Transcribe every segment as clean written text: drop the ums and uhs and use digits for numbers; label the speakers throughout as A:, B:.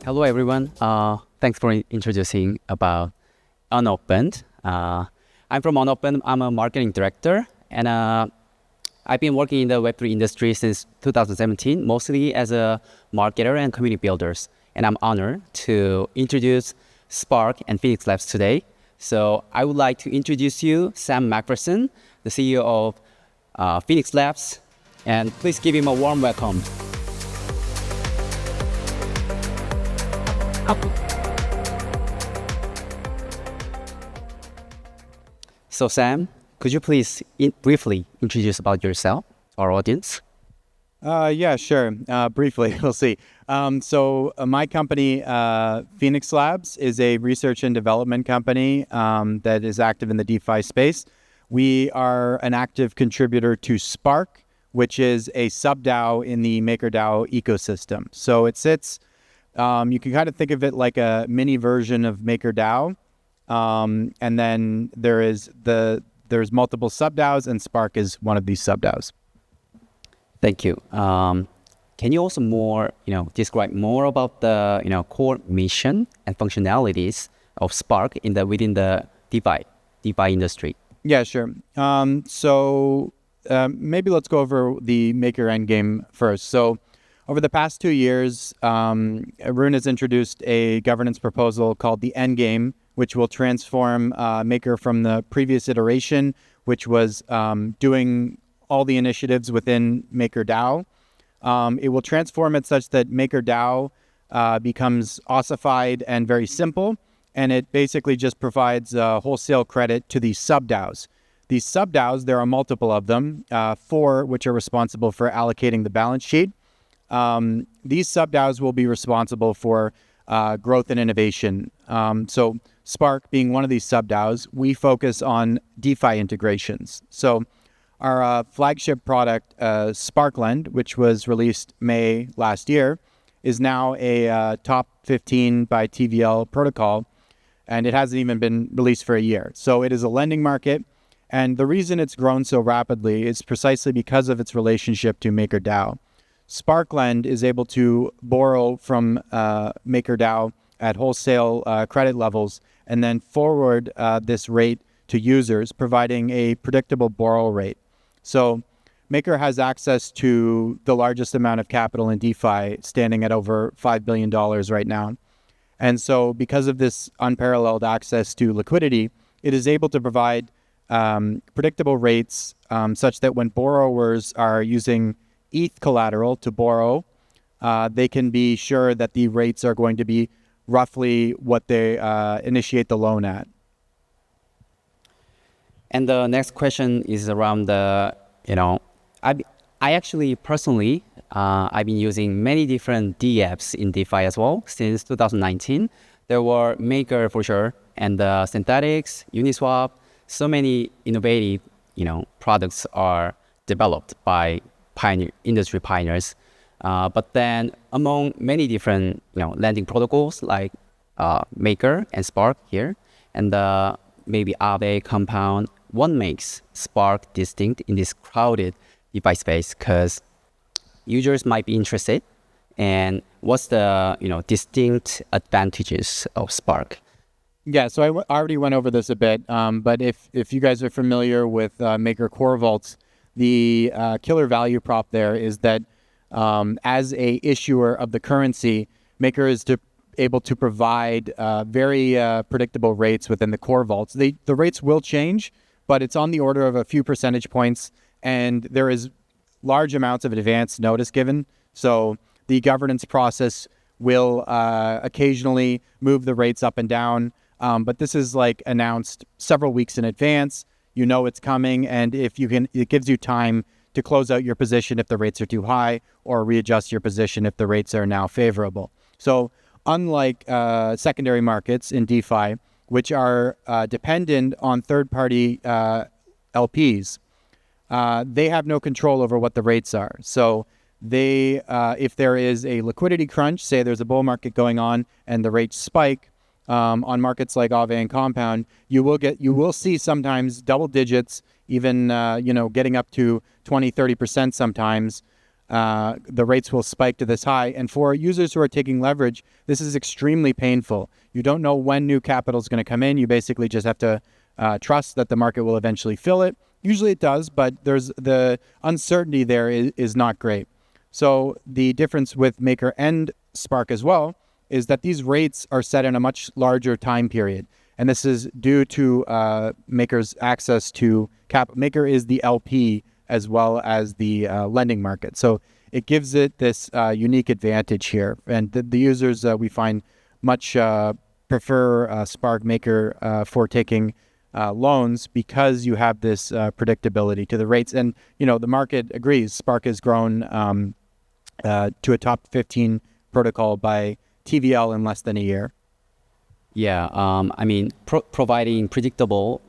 A: Hello, everyone. Thanks for introducing about UNOPND. I'm from UNOPND. I'm a marketing director, and I've been working in the Web3 industry since 2017, mostly as a marketer and community builders. And I'm honored to introduce Spark and Phoenix Labs today. So I would like to introduce you Sam MacPherson, the CEO of Phoenix Labs, and please give him a warm welcome. So Sam, could you please briefly introduce about yourself to our audience?
B: Yeah, sure. Briefly, we'll see. My company, Phoenix Labs, is a research and development company that is active in the DeFi space. We are an active contributor to Spark, which is a sub-DAO in the MakerDAO ecosystem. So it sits, you can kind of think of it like a mini version of MakerDAO. And then there's multiple sub-DAOs, and Spark is one of these sub-DAOs.
A: Thank you. Can you also describe more about the core mission and functionalities of Spark within the DeFi industry?
B: Yeah, sure. Maybe let's go over the Maker endgame first. So over the past 2 years, Arun has introduced a governance proposal called the Endgame, which will transform Maker from the previous iteration, which was doing all the initiatives within MakerDAO. It will transform it such that MakerDAO becomes ossified and very simple, and it basically just provides wholesale credit to these sub-DAOs. These sub-DAOs, there are multiple of them, 4 which are responsible for allocating the balance sheet. These sub-DAOs will be responsible for growth and innovation. So Spark being one of these sub-DAOs, we focus on DeFi integrations. So our flagship product, Sparkland, which was released May last year, is now a top 15 by TVL protocol, and it hasn't even been released for a year. So it is a lending market, and the reason it's grown so rapidly is precisely because of its relationship to MakerDAO. Sparkland is able to borrow from MakerDAO at wholesale credit levels and then forward this rate to users, providing a predictable borrow rate. So Maker has access to the largest amount of capital in DeFi, standing at over $5 billion right now. And so because of this unparalleled access to liquidity, it is able to provide predictable rates such that when borrowers are using ETH collateral to borrow, they can be sure that the rates are going to be roughly what they initiate the loan at.
A: And the next question is around I actually personally, I've been using many different apps in DeFi as well since 2019. There were Maker for sure, and Synthetics, Uniswap, so many innovative, products are developed by industry pioneers. But then among many different, lending protocols like Maker and Spark here, and maybe Aave, Compound, what makes Spark distinct in this crowded DeFi space? Because users might be interested, and what's the distinct advantages of Spark?
B: Yeah, so I already went over this a bit, but if you guys are familiar with Maker Core Vaults, the killer value prop there is that as a issuer of the currency, Maker is able to provide very predictable rates within the core vaults. The rates will change, but it's on the order of a few percentage points, and there is large amounts of advance notice given. So the governance process will occasionally move the rates up and down, but this is like announced several weeks in advance. You know it's coming, and it gives you time to close out your position if the rates are too high, or readjust your position if the rates are now favorable. So unlike secondary markets in DeFi, which are dependent on third-party LPs, they have no control over what the rates are. So they, if there is a liquidity crunch, say there's a bull market going on and the rates spike, on markets like Aave and Compound, you will see sometimes double digits, even getting up to 20-30% sometimes the rates will spike to this high. And for users who are taking leverage, this is extremely painful. You don't know when new capital is going to come in. You basically just have to trust that the market will eventually fill it. Usually it does, but there's the uncertainty there is not great. So the difference with Maker and Spark as well is that these rates are set in a much larger time period. And this is due to Maker's access to capital. Maker is the LP as well as the lending market. So it gives it this unique advantage here. And the users we find much prefer Spark Maker for taking loans because you have this predictability to the rates. And, the market agrees. Spark has grown to a top 15 protocol by TVL in less than a year.
A: Yeah, providing predictable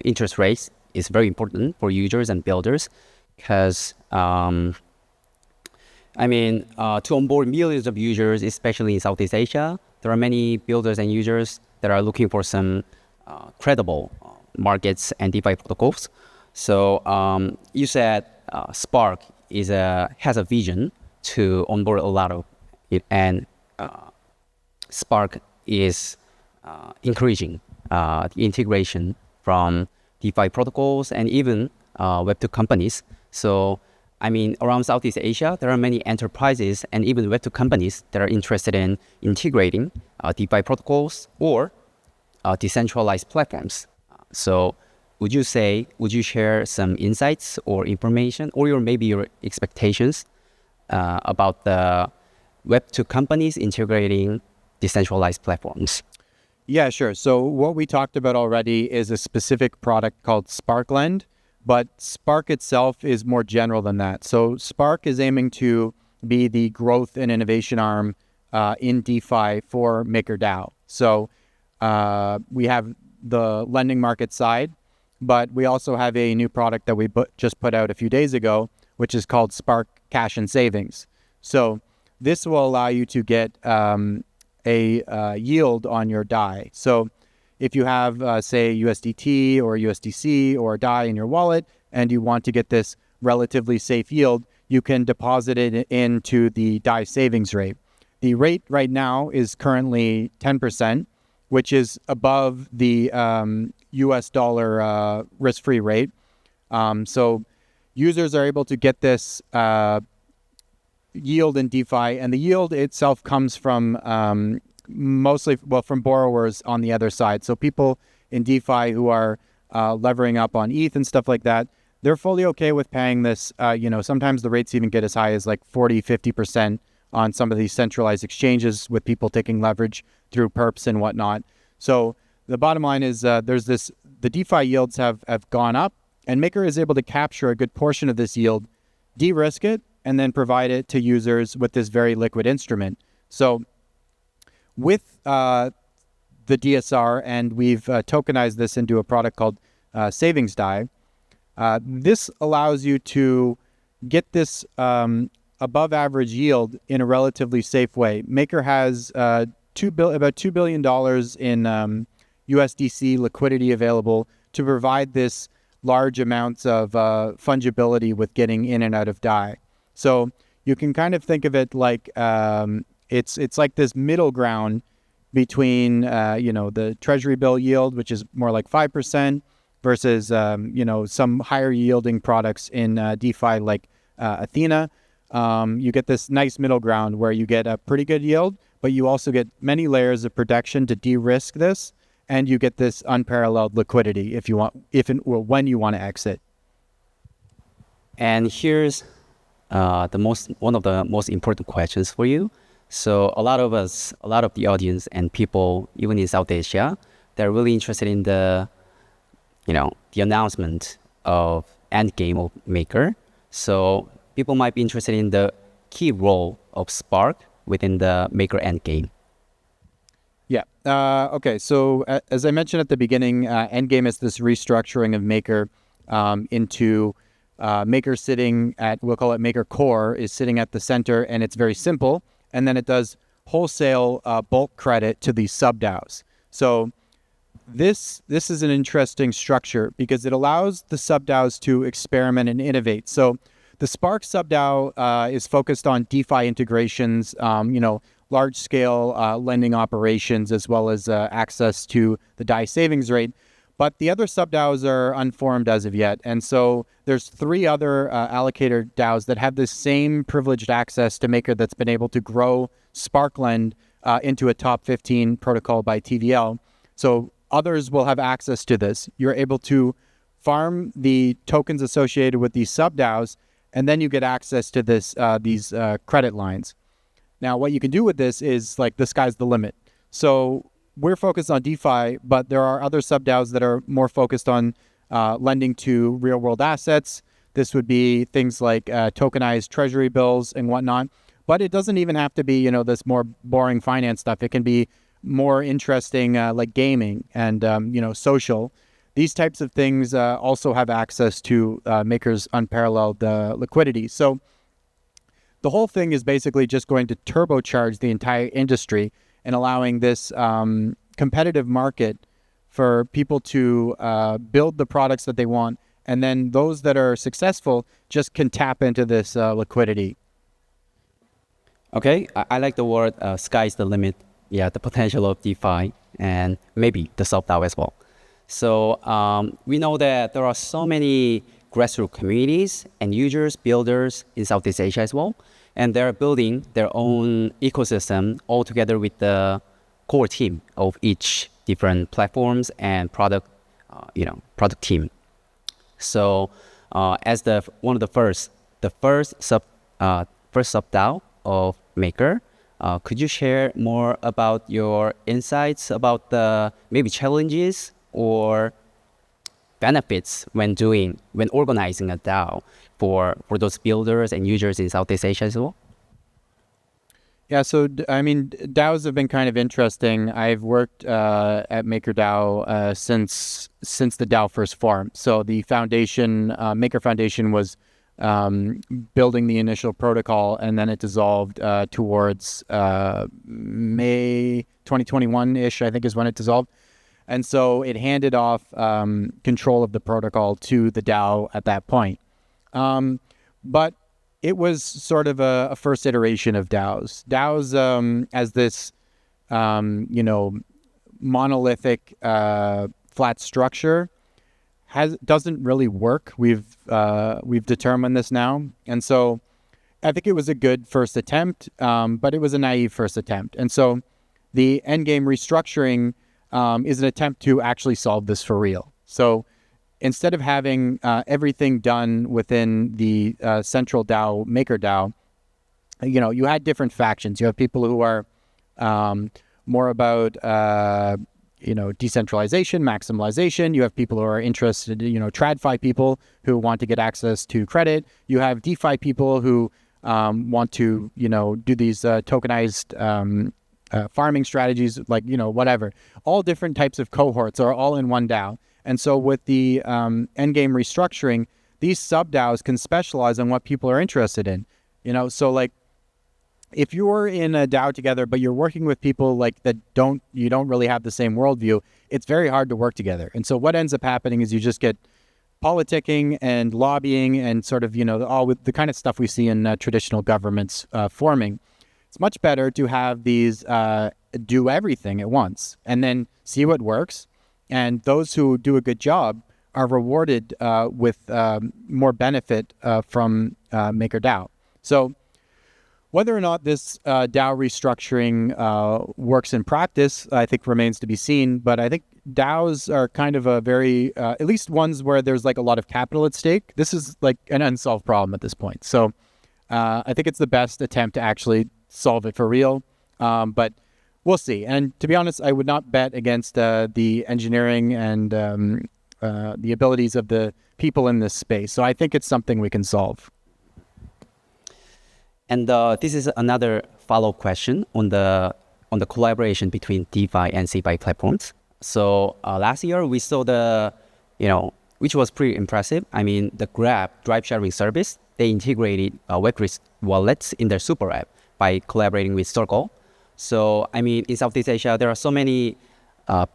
A: interest rates is very important for users and builders because, to onboard millions of users, especially in Southeast Asia, there are many builders and users that are looking for some credible markets and DeFi protocols. So you said Spark has a vision to onboard a lot of it, and Spark is encouraging the integration from DeFi protocols and even Web2 companies. So, around Southeast Asia, there are many enterprises and even Web2 companies that are interested in integrating DeFi protocols or decentralized platforms. So, would you share some insights or information or maybe your expectations about the Web2 companies integrating decentralized platforms?
B: Yeah, sure. So what we talked about already is a specific product called Sparkland, but Spark itself is more general than that. So Spark is aiming to be the growth and innovation arm in DeFi for MakerDAO. So we have the lending market side, but we also have a new product that we just put out a few days ago, which is called Spark Cash and Savings. So this will allow you to get a yield on your DAI. So if you have, say, USDT or USDC or DAI in your wallet, and you want to get this relatively safe yield, you can deposit it into the DAI savings rate. The rate right now is currently 10%, which is above the US dollar risk-free rate. So users are able to get this yield in DeFi, and the yield itself comes from from borrowers on the other side. So people in DeFi who are levering up on ETH and stuff like that, they're fully okay with paying this. Sometimes the rates even get as high as like 40, 50% on some of these centralized exchanges with people taking leverage through perps and whatnot. So the bottom line is the DeFi yields have gone up, and Maker is able to capture a good portion of this yield, de-risk it, and then provide it to users with this very liquid instrument. So with the DSR, and we've tokenized this into a product called Savings DAI, this allows you to get this above average yield in a relatively safe way. Maker has about $2 billion in USDC liquidity available to provide this large amounts of fungibility with getting in and out of DAI. So you can kind of think of it like it's like this middle ground between the treasury bill yield, which is more like 5%, versus some higher yielding products in DeFi like Athena. You get this nice middle ground where you get a pretty good yield, but you also get many layers of protection to de-risk this, and you get this unparalleled liquidity when you want to exit.
A: And here's one of the most important questions for you. So a lot of the audience and people, even in South Asia, they're really interested in the announcement of endgame of Maker. So people might be interested in the key role of Spark within the Maker endgame.
B: Yeah. Okay. So as I mentioned at the beginning, endgame is this restructuring of Maker into Maker sitting at, we'll call it Maker Core, is sitting at the center, and it's very simple. And then it does wholesale bulk credit to these sub-DAOs. So this is an interesting structure because it allows the sub-DAOs to experiment and innovate. So The Spark SubDAO is focused on DeFi integrations, large-scale lending operations, as well as access to the DAI savings rate. But the other sub-DAOs are unformed as of yet. And so there's 3 other allocator DAOs that have the same privileged access to Maker that's been able to grow Sparkland into a top 15 protocol by TVL. So others will have access to this. You're able to farm the tokens associated with these sub-DAOs, and then you get access to these credit lines. Now, what you can do with this is like the sky's the limit. So we're focused on DeFi, but there are other sub-DAOs that are more focused on lending to real-world assets. This would be things like tokenized treasury bills and whatnot. But it doesn't even have to be, this more boring finance stuff. It can be more interesting like gaming and, social. These types of things also have access to Maker's unparalleled liquidity. So the whole thing is basically just going to turbocharge the entire industry and allowing this competitive market for people to build the products that they want. And then those that are successful just can tap into this liquidity.
A: Okay, I like the word sky's the limit. Yeah, the potential of DeFi and maybe the sub-DAO as well. So we know that there are so many grassroots communities and users, builders in Southeast Asia as well. And they're building their own ecosystem all together with the core team of each different platforms and product team. So as the first sub-DAO of Maker, could you share more about your insights about the maybe challenges or benefits when organizing a DAO for those builders and users in Southeast Asia as well?
B: Yeah, so DAOs have been kind of interesting. I've worked at MakerDAO since the DAO first formed. So the foundation, Maker Foundation, was building the initial protocol, and then it dissolved towards May 2021-ish, I think is when it dissolved. And so it handed off control of the protocol to the DAO at that point. But it was sort of a first iteration of DAOs. DAOs as this, monolithic flat structure doesn't really work. We've determined this now, and so I think it was a good first attempt, but it was a naive first attempt. And so the endgame restructuring is an attempt to actually solve this for real. So instead of having everything done within the central DAO, MakerDAO, you had different factions. You have people who are more about decentralization, maximalization. You have people who are interested, TradFi people who want to get access to credit. You have DeFi people who want to, do these tokenized farming strategies, like, whatever. All different types of cohorts are all in one DAO. And so with the endgame restructuring, these sub-DAOs can specialize on what people are interested in. So like, if you're in a DAO together, but you're working with people like you don't really have the same worldview, it's very hard to work together. And so what ends up happening is you just get politicking and lobbying and sort of, all with the kind of stuff we see in traditional governments forming. It's much better to have these do everything at once and then see what works. And those who do a good job are rewarded with more benefit from MakerDAO. So whether or not this DAO restructuring works in practice, I think remains to be seen. But I think DAOs are kind of a very, at least ones where there's like a lot of capital at stake. This is like an unsolved problem at this point. So I think it's the best attempt to actually solve it for real. But we'll see. And to be honest, I would not bet against the engineering and the abilities of the people in this space. So I think it's something we can solve.
A: And this is another follow-up question on the collaboration between DeFi and SEABW platforms. So last year we saw which was pretty impressive. I mean, the Grab drive sharing service, they integrated Web3 wallets in their super app by collaborating with Circle. So I mean, in Southeast Asia, there are so many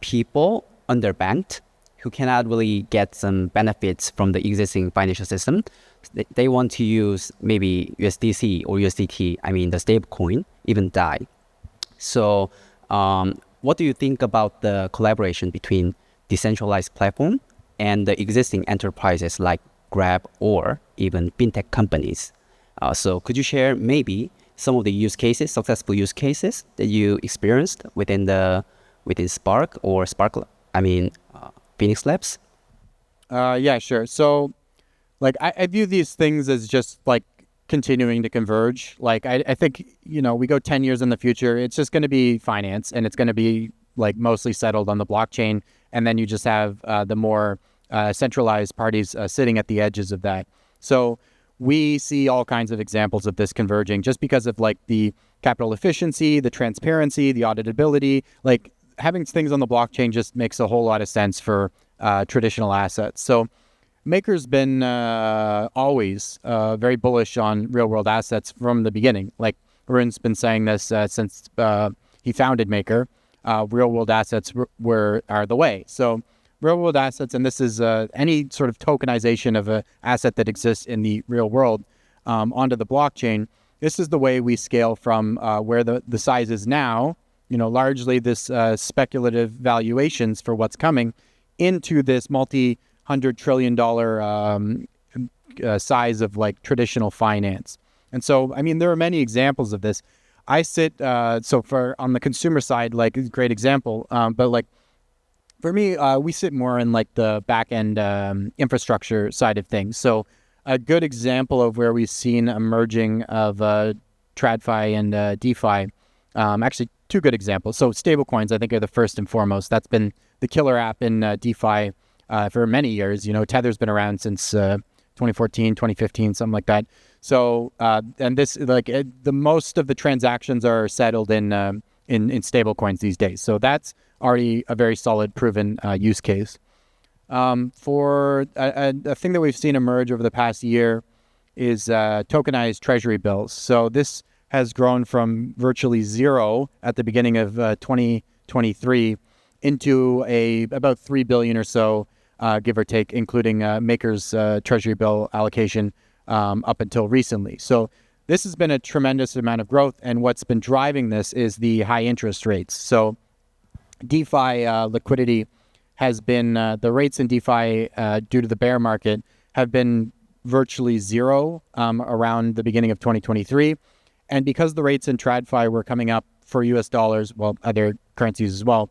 A: people underbanked who cannot really get some benefits from the existing financial system. they want to use maybe USDC or USDT, I mean the stablecoin, even DAI. So what do you think about the collaboration between decentralized platform and the existing enterprises like Grab or even fintech companies? So could you share maybe some of the use cases, successful use cases that you experienced within Spark or Phoenix Labs?
B: Yeah, sure. So, like, I view these things as just like continuing to converge. Like, I think, we go 10 years in the future, it's just going to be finance, and it's going to be like mostly settled on the blockchain. And then you just have the more centralized parties sitting at the edges of that. So we see all kinds of examples of this converging just because of like the capital efficiency, the transparency, the auditability. Like, having things on the blockchain just makes a whole lot of sense for traditional assets. So Maker's been always very bullish on real world assets from the beginning. Like, Arun's been saying this since he founded Maker. Real world assets are the way. So real world assets, and this is any sort of tokenization of an asset that exists in the real world onto the blockchain. This is the way we scale from where the size is now, largely this speculative valuations for what's coming, into this multi-$100 trillion size of like traditional finance. And so, there are many examples of this. I sit, on the consumer side, like, a great example, but like, for me, we sit more in like the back end infrastructure side of things. So a good example of where we've seen emerging of TradFi and DeFi, actually two good examples. So stablecoins, I think, are the first and foremost. That's been the killer app in DeFi for many years. Tether's been around since 2014, 2015, something like that. So, and this, like, the most of the transactions are settled in stablecoins these days. So that's already a very solid, proven use case. For a thing that we've seen emerge over the past year is tokenized treasury bills. So this has grown from virtually zero at the beginning of 2023 into about 3 billion or so, give or take, including Maker's treasury bill allocation up until recently. So this has been a tremendous amount of growth, and what's been driving this is the high interest rates. So DeFi liquidity has been, the rates in DeFi due to the bear market have been virtually zero around the beginning of 2023. And because the rates in TradFi were coming up for US dollars, well, other currencies as well,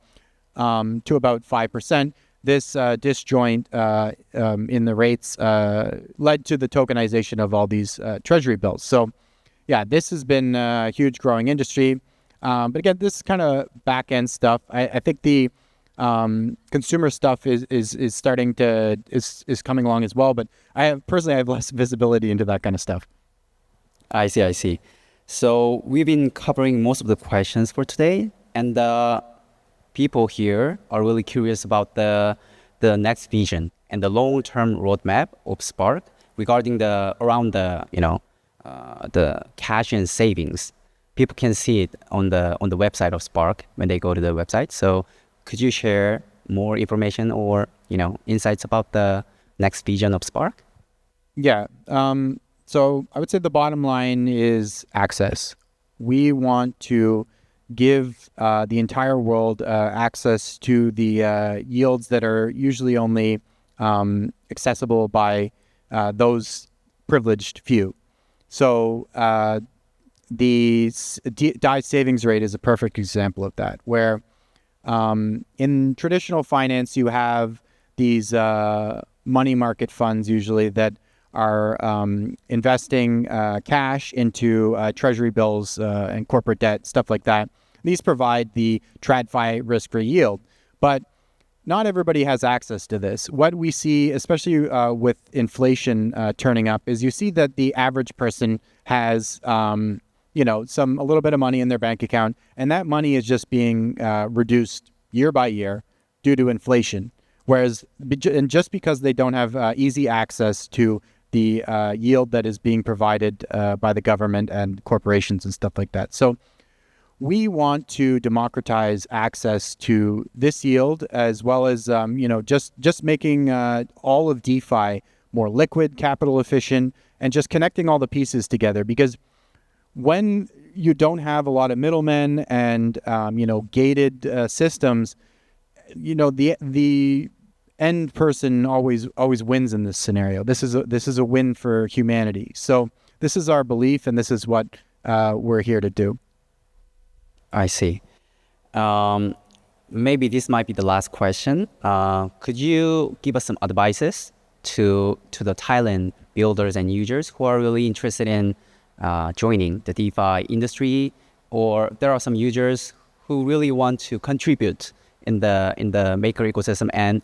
B: to about 5%, this disjoint in the rates led to the tokenization of all these treasury bills. So yeah, this has been a huge growing industry. But again, this is kind of back end stuff. I think the consumer stuff is starting to is coming along as well. But I have less visibility into that kind of stuff.
A: I see. So we've been covering most of the questions for today, and people here are really curious about the next vision and the long-term roadmap of Spark regarding the cash and savings. People can see it on the website of Spark when they go to the website. So could you share more information or insights about the next vision of Spark?
B: Yeah. So I would say the bottom line is access. We want to give the entire world access to the yields that are usually only accessible by those privileged few. So the DAI savings rate is a perfect example of that, where in traditional finance, you have these money market funds usually that are investing cash into treasury bills and corporate debt, stuff like that. These provide the TradFi risk-free yield, but not everybody has access to this. What we see, especially with inflation turning up, is you see that the average person has a little bit of money in their bank account, and that money is just being reduced year by year due to inflation. Whereas, and just because they don't have easy access to the yield that is being provided by the government and corporations and stuff like that. So we want to democratize access to this yield, as well as just making all of DeFi more liquid, capital efficient, and just connecting all the pieces together. Because when you don't have a lot of middlemen and gated systems, the end person always wins in this scenario. This is a win for humanity. So this is our belief, and this is what we're here to do.
A: I see. Maybe this might be the last question. Could you give us some advices to the Thailand builders and users who are really interested in joining the DeFi industry, or there are some users who really want to contribute in the maker ecosystem and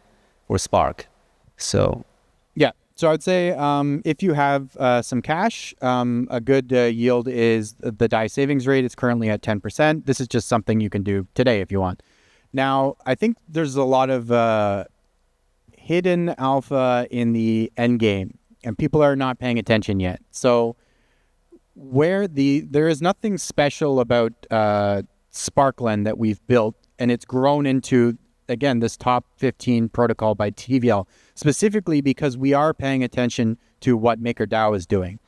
A: for Spark? So
B: So I would say if you have some cash, a good yield is the DAI savings rate. It's currently at 10%. This is just something you can do today if you want. Now, I think there's a lot of hidden alpha in the end game, and people are not paying attention yet. So there is nothing special about Sparkland that we've built, and it's grown into, again, this top 15 protocol by TVL, specifically because we are paying attention to what MakerDAO is doing.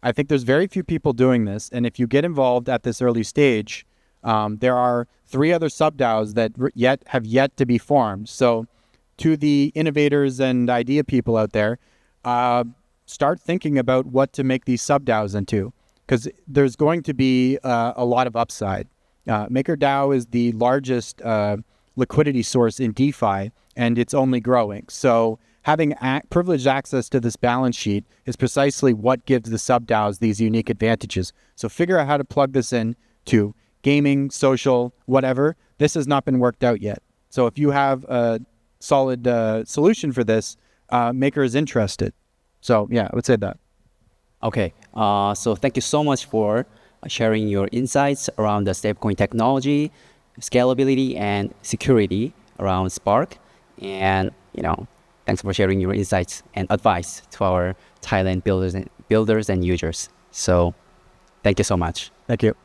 B: I think there's very few people doing this, and if you get involved at this early stage, there are 3 other sub-DAOs that have yet to be formed. So to the innovators and idea people out there, start thinking about what to make these sub-DAOs into, because there's going to be a lot of upside. MakerDAO is the largest liquidity source in DeFi, and it's only growing. So having privileged access to this balance sheet is precisely what gives the sub-DAOs these unique advantages. So figure out how to plug this in to gaming, social, whatever. This has not been worked out yet. So if you have a solid solution for this, Maker is interested. So yeah, I would say that.
A: Okay, so thank you so much for sharing your insights around the stablecoin technology, scalability, and security around Spark. And thanks for sharing your insights and advice to our Thailand builders and users. So thank you so much.
B: Thank you.